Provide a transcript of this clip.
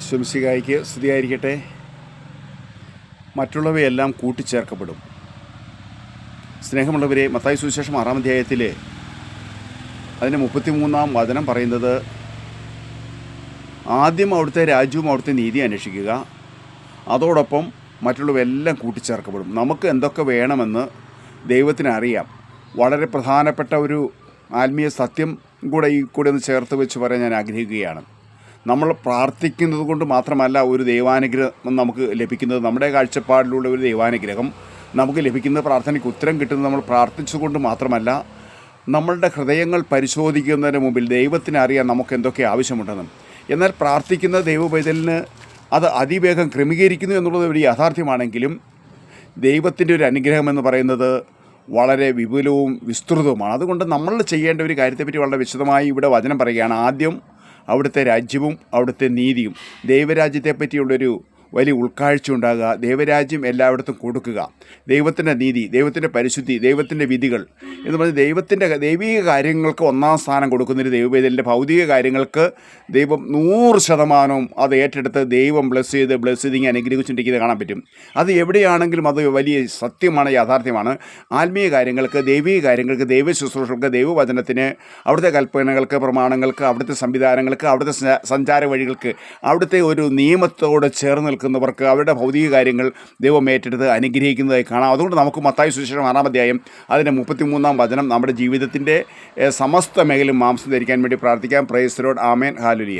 ശംസികായിക്ക് സ്തുതിയായിരിക്കട്ടെ. മറ്റുള്ളവയെല്ലാം കൂട്ടിച്ചേർക്കപ്പെടും. സ്നേഹമുള്ളവരെ, മത്തായി സുവിശേഷം 6-ാം അധ്യായത്തിൽ അതിൻ്റെ 33-ാം വചനം പറയുന്നത്, ആദ്യം അവിടുത്തെ രാജ്യവും അവിടുത്തെ നീതി അന്വേഷിക്കുക, അതോടൊപ്പം മറ്റുള്ളവയെല്ലാം കൂട്ടിച്ചേർക്കപ്പെടും. നമുക്ക് എന്തൊക്കെ വേണമെന്ന് ദൈവത്തിന് അറിയാം. വളരെ പ്രധാനപ്പെട്ട ഒരു ആത്മീയ സത്യം കൂടെ ഒന്ന് ചേർത്ത് വെച്ച് പറയാൻ ഞാൻ ആഗ്രഹിക്കുകയാണ്. നമ്മൾ പ്രാർത്ഥിക്കുന്നത് കൊണ്ട് മാത്രമല്ല ഒരു ദൈവാനുഗ്രഹം നമുക്ക് ലഭിക്കുന്നത്. നമ്മുടെ കാഴ്ചപ്പാടിലുള്ള ഒരു ദൈവാനുഗ്രഹം നമുക്ക് ലഭിക്കുന്നത്, പ്രാർത്ഥനയ്ക്ക് ഉത്തരം കിട്ടുന്നത് നമ്മൾ പ്രാർത്ഥിച്ചുകൊണ്ട് മാത്രമല്ല, നമ്മളുടെ ഹൃദയങ്ങൾ പരിശോധിക്കുന്നതിന് മുമ്പിൽ ദൈവത്തിന് അറിയാം നമുക്ക് എന്തൊക്കെ ആവശ്യമുണ്ടെന്നും. എന്നാൽ പ്രാർത്ഥിക്കുന്ന ദൈവപൈതലിന് അത് അതിവേഗം ക്രമീകരിക്കുന്നു എന്നുള്ളത് ഒരു യാഥാർത്ഥ്യമാണെങ്കിലും, ദൈവത്തിൻ്റെ ഒരു അനുഗ്രഹം എന്ന് പറയുന്നത് വളരെ വിപുലവും വിസ്തൃതവുമാണ്. അതുകൊണ്ട് നമ്മൾ ചെയ്യേണ്ട ഒരു കാര്യത്തെപ്പറ്റി വളരെ വിശദമായി ഇവിടെ വചനം പറയുകയാണ്. ആദ്യം അവിടുത്തെ രാജ്യവും അവിടുത്തെ നീതിയും. ദൈവരാജ്യത്തെപ്പറ്റിയുള്ളൊരു വലിയ ഉൾക്കാഴ്ച ഉണ്ടാകുക, ദൈവരാജ്യം എല്ലായിടത്തും കൊടുക്കുക, ദൈവത്തിൻ്റെ നീതി, ദൈവത്തിൻ്റെ പരിശുദ്ധി, ദൈവത്തിൻ്റെ വിധികൾ എന്ന് പറഞ്ഞ് ദൈവിക കാര്യങ്ങൾക്ക് ഒന്നാം സ്ഥാനം കൊടുക്കുന്നൊരു ദൈവവേദലിൻ്റെ ഭൗതിക കാര്യങ്ങൾക്ക് ദൈവം 100% അത് ഏറ്റെടുത്ത് ദൈവം ബ്ലെസ് ചെയ്ത് ഇങ്ങനെ അനുഗ്രഹിച്ചുകൊണ്ടിരിക്കുന്നത് കാണാൻ പറ്റും. അത് എവിടെയാണെങ്കിലും അത് വലിയ സത്യമാണ്, യാഥാർത്ഥ്യമാണ്. ആത്മീയ കാര്യങ്ങൾക്ക്, ദൈവിക കാര്യങ്ങൾക്ക്, ദൈവ ശുശ്രൂഷകൾക്ക്, ദൈവവചനത്തിന്, അവിടുത്തെ കൽപ്പനകൾക്ക്, പ്രമാണങ്ങൾക്ക്, അവിടുത്തെ സംവിധാനങ്ങൾക്ക്, അവിടുത്തെ സഞ്ചാര വഴികൾക്ക്, അവിടുത്തെ ഒരു നിയമത്തോട് ചേർന്ന് നിൽക്കുന്നവർക്ക് അവരുടെ ഭൗതിക കാര്യങ്ങൾ ദൈവം ഏറ്റെടുത്ത് അനുഗ്രഹിക്കുന്നതായി കാണാം. അതുകൊണ്ട് നമുക്ക് മത്തായി സുവിശേഷം 6-ാം അധ്യായം അതിൻ്റെ 33-ാം വചനം നമ്മുടെ ജീവിതത്തിൻ്റെ സമസ്ത മേഖലയും മാംസം ധരിക്കാൻ വേണ്ടി പ്രാർത്ഥിക്കാം. Praise the Lord. Amen. Hallelujah.